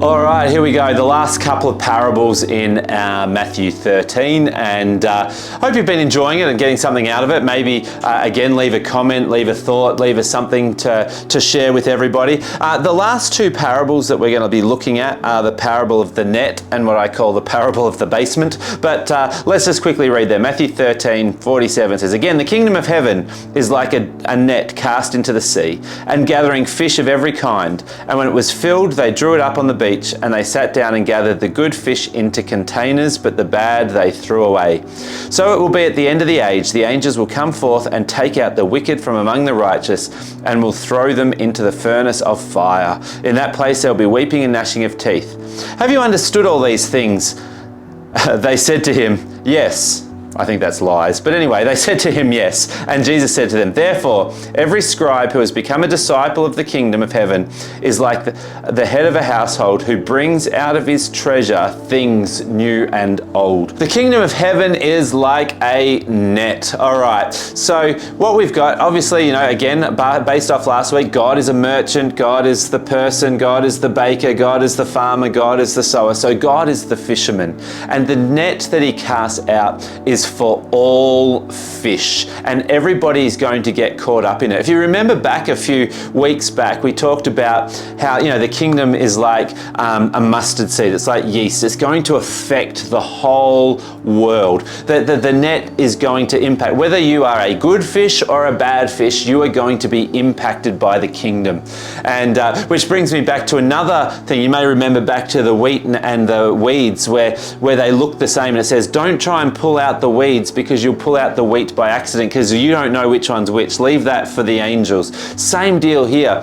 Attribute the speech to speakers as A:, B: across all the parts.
A: All right, here we go. The last couple of parables in Matthew 13, and hope you've been enjoying it and getting something out of it. Maybe, again, leave a comment, leave a thought, leave us something to share with everybody. The last two parables that we're going to be looking at are the parable of the net and what I call the parable of the basement. But let's just quickly read there. Matthew 13:47 says, "Again, the kingdom of heaven is like a net cast into the sea and gathering fish of every kind. And when it was filled, they drew it up on the beach, and they sat down and gathered the good fish into containers, but the bad they threw away. So it will be at the end of the age. The angels will come forth and take out the wicked from among the righteous and will throw them into the furnace of fire. In that place there will be weeping and gnashing of teeth. Have you understood all these things?" They said to him, "Yes." I think that's lies. But anyway, they said to him, "Yes." And Jesus said to them, "Therefore, every scribe who has become a disciple of the kingdom of heaven is like the head of a household who brings out of his treasure things new and old." The kingdom of heaven is like a net. All right. So what we've got, obviously, again, based off last week, God is a merchant, God is the person, God is the baker, God is the farmer, God is the sower. So God is the fisherman. And the net that he casts out is for all fish, and everybody is going to get caught up in it. If you remember back a few weeks back, we talked about how the kingdom is like a mustard seed. It's like yeast. It's going to affect the whole world. The net is going to impact whether you are a good fish or a bad fish. You are going to be impacted by the kingdom, and which brings me back to another thing. You may remember back to the wheat and the weeds, where they look the same, and it says, "Don't try and pull out the weeds, because you'll pull out the wheat by accident, because you don't know which one's which. Leave that for the angels." Same deal here.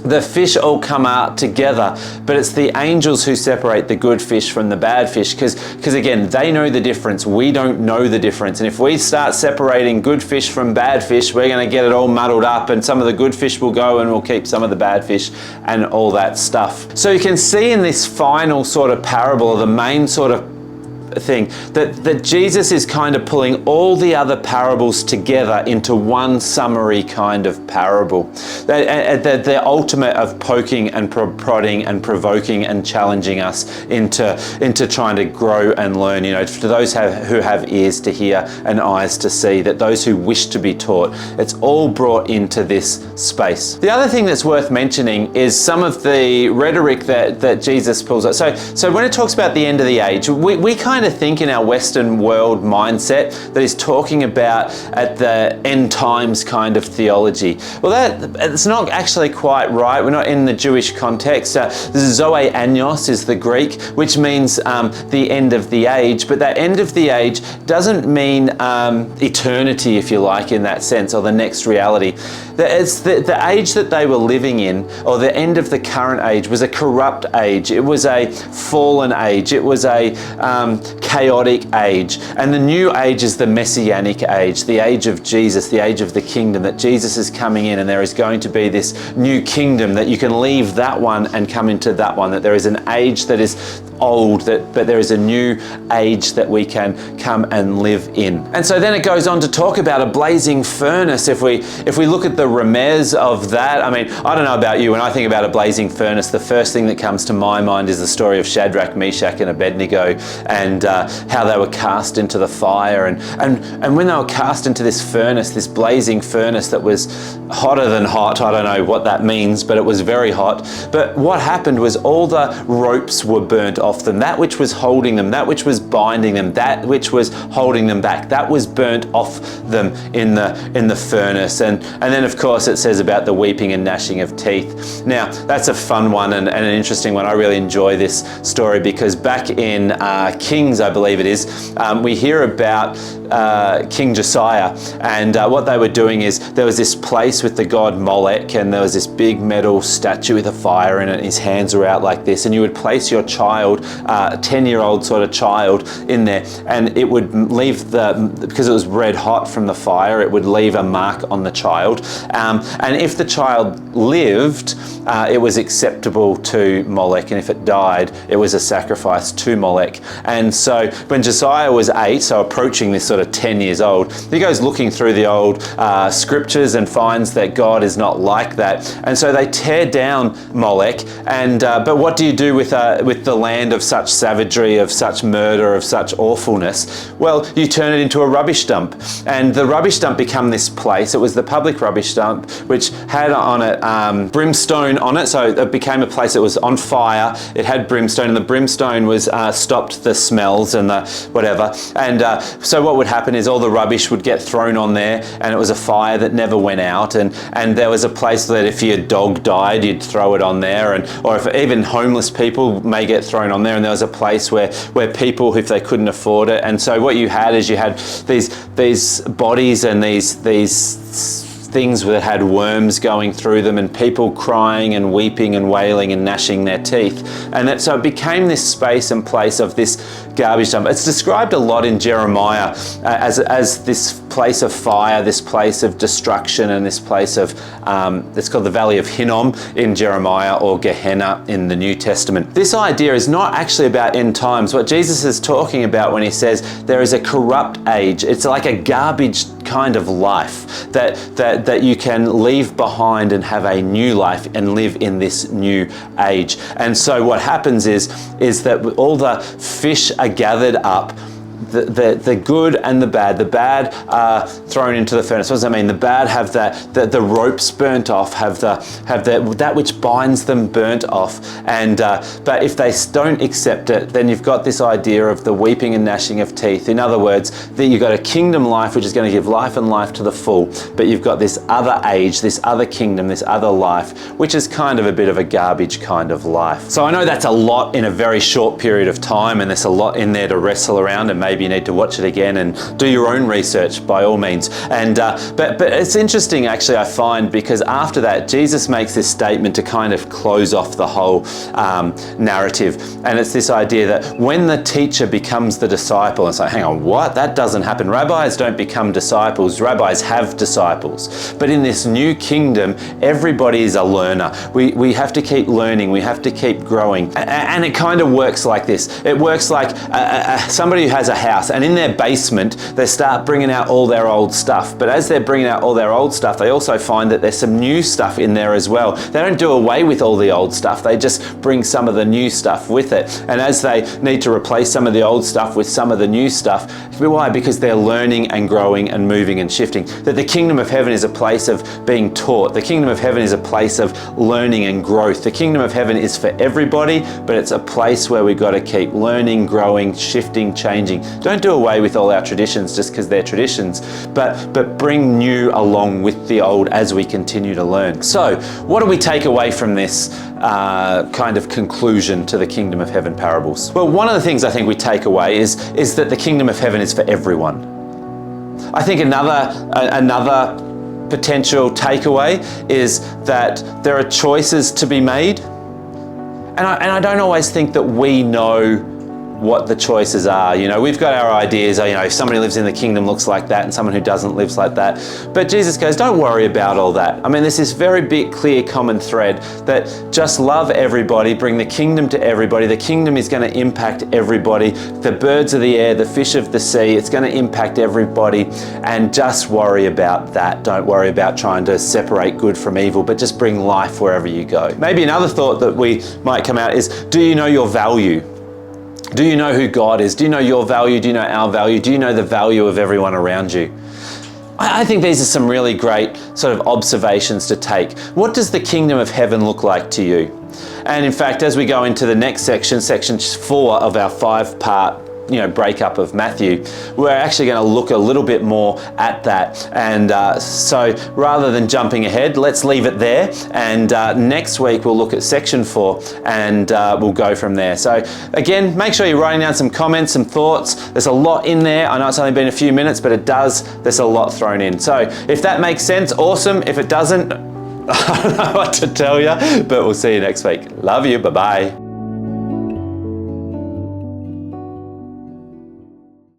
A: The fish all come out together, but it's the angels who separate the good fish from the bad fish, because again, they know the difference. We don't know the difference. And if we start separating good fish from bad fish, we're going to get it all muddled up, and some of the good fish will go and we'll keep some of the bad fish and all that stuff. So you can see in this final sort of parable, or the main sort of thing, that Jesus is kind of pulling all the other parables together into one summary kind of parable. The ultimate of poking and prodding and provoking and challenging us into trying to grow and learn. To those who have ears to hear and eyes to see, that those who wish to be taught, it's all brought into this space. The other thing that's worth mentioning is some of the rhetoric that Jesus pulls out. So when it talks about the end of the age, we kind of think in our Western world mindset that he's talking about at the end times kind of theology. Well, it's not actually quite right. We're not in the Jewish context. Zoe Anios is the Greek, which means the end of the age, but that end of the age doesn't mean eternity, if you like, in that sense, or the next reality. It's the age that they were living in, or the end of the current age, was a corrupt age. It was a fallen age. It was a chaotic age. And the new age is the messianic age, the age of Jesus, the age of the kingdom, that Jesus is coming in, and there is going to be this new kingdom, that you can leave that one and come into that one, that there is an age that is old, but there is a new age that we can come and live in. And so then it goes on to talk about a blazing furnace. If we look at the remez of that, I mean, I don't know about you, when I think about a blazing furnace, the first thing that comes to my mind is the story of Shadrach, Meshach and Abednego, and how they were cast into the fire, and when they were cast into this furnace, this blazing furnace that was hotter than hot. I don't know what that means, but it was very hot. But what happened was all the ropes were burnt off them. That which was holding them, that which was binding them, that which was holding them back, that was burnt off them in the furnace. And then of course it says about the weeping and gnashing of teeth. Now that's a fun one and an interesting one. I really enjoy this story, because back in Kings, I believe it is, we hear about King Josiah, and what they were doing is, there was this place with the god Molech, and there was this big metal statue with a fire in it, and his hands were out like this, and you would place your child child, 10-year-old sort of child in there, and it would leave because it was red hot from the fire, it would leave a mark on the child. And if the child lived, it was acceptable to Molech, and if it died, it was a sacrifice to Molech. And so when Josiah was 8, so approaching this sort of 10 years old, he goes looking through the old scriptures and finds that God is not like that. And so they tear down Molech. And but what do you do with the land of such savagery, of such murder, of such awfulness? Well, you turn it into a rubbish dump. And the rubbish dump became this place. It was the public rubbish dump, which had on it brimstone on it. So it became a place that was on fire. It had brimstone, and the brimstone was stopped the smells and the whatever. And so what would happen is all the rubbish would get thrown on there, and it was a fire that never went out. And there was a place that if your dog died, you'd throw it on there, or if even homeless people may get thrown on there. And there was a place where people, if they couldn't afford it, and so what you had is you had these bodies and these things that had worms going through them, and people crying and weeping and wailing and gnashing their teeth. And so it became this space and place of this garbage dump. It's described a lot in Jeremiah as this place of fire, this place of destruction, and this place of, it's called the Valley of Hinnom in Jeremiah, or Gehenna in the New Testament. This idea is not actually about end times. What Jesus is talking about when he says there is a corrupt age, it's like a garbage kind of life that you can leave behind and have a new life and live in this new age. And so what happens is that all the fish are gathered up, the good and the bad are thrown into the furnace. What does that mean? The bad have the ropes burnt off, have that which binds them burnt off. And but if they don't accept it, then you've got this idea of the weeping and gnashing of teeth. In other words, that you've got a kingdom life which is going to give life and life to the full, but you've got this other age, this other kingdom, this other life, which is kind of a bit of a garbage kind of life. So I know that's a lot in a very short period of time, and there's a lot in there to wrestle around, and maybe you need to watch it again and do your own research by all means. And but it's interesting actually, I find, because after that Jesus makes this statement to kind of close off the whole narrative, and it's this idea that when the teacher becomes the disciple, and so hang on, what? That doesn't happen. Rabbis don't become disciples. Rabbis have disciples. But in this new kingdom, everybody is a learner. We have to keep learning. We have to keep growing. And it kind of works like this. It works like somebody who has a house, and in their basement, they start bringing out all their old stuff. But as they're bringing out all their old stuff, they also find that there's some new stuff in there as well. They don't do away with all the old stuff. They just bring some of the new stuff with it. And as they need to replace some of the old stuff with some of the new stuff, why? Because they're learning and growing and moving and shifting. That the kingdom of heaven is a place of being taught. The kingdom of heaven is a place of learning and growth. The kingdom of heaven is for everybody, but it's a place where we've got to keep learning, growing, shifting, changing. Don't do away with all our traditions just because they're traditions, but bring new along with the old as we continue to learn. So what do we take away from this kind of conclusion to the kingdom of heaven parables? Well, one of the things I think we take away is that the kingdom of heaven is for everyone. I think another potential takeaway is that there are choices to be made, and I don't always think that we know what the choices are. You know, we've got our ideas, you know, if somebody lives in the kingdom looks like that and someone who doesn't lives like that. But Jesus goes, don't worry about all that. I mean, there's this very big, clear, common thread that just love everybody, bring the kingdom to everybody. The kingdom is going to impact everybody. The birds of the air, the fish of the sea, it's going to impact everybody. And just worry about that. Don't worry about trying to separate good from evil, but just bring life wherever you go. Maybe another thought that we might come out is, do you know your value? Do you know who God is? Do you know your value? Do you know our value? Do you know the value of everyone around you? I think these are some really great sort of observations to take. What does the kingdom of heaven look like to you? And in fact, as we go into the next section, section 4 of our 5-part breakup of Matthew, we're actually going to look a little bit more at that. And so rather than jumping ahead, let's leave it there. And next week we'll look at section 4 and we'll go from there. So again, make sure you're writing down some comments, some thoughts. There's a lot in there. I know it's only been a few minutes, but there's a lot thrown in. So if that makes sense, awesome. If it doesn't, I don't know what to tell you, but we'll see you next week. Love you. Bye-bye.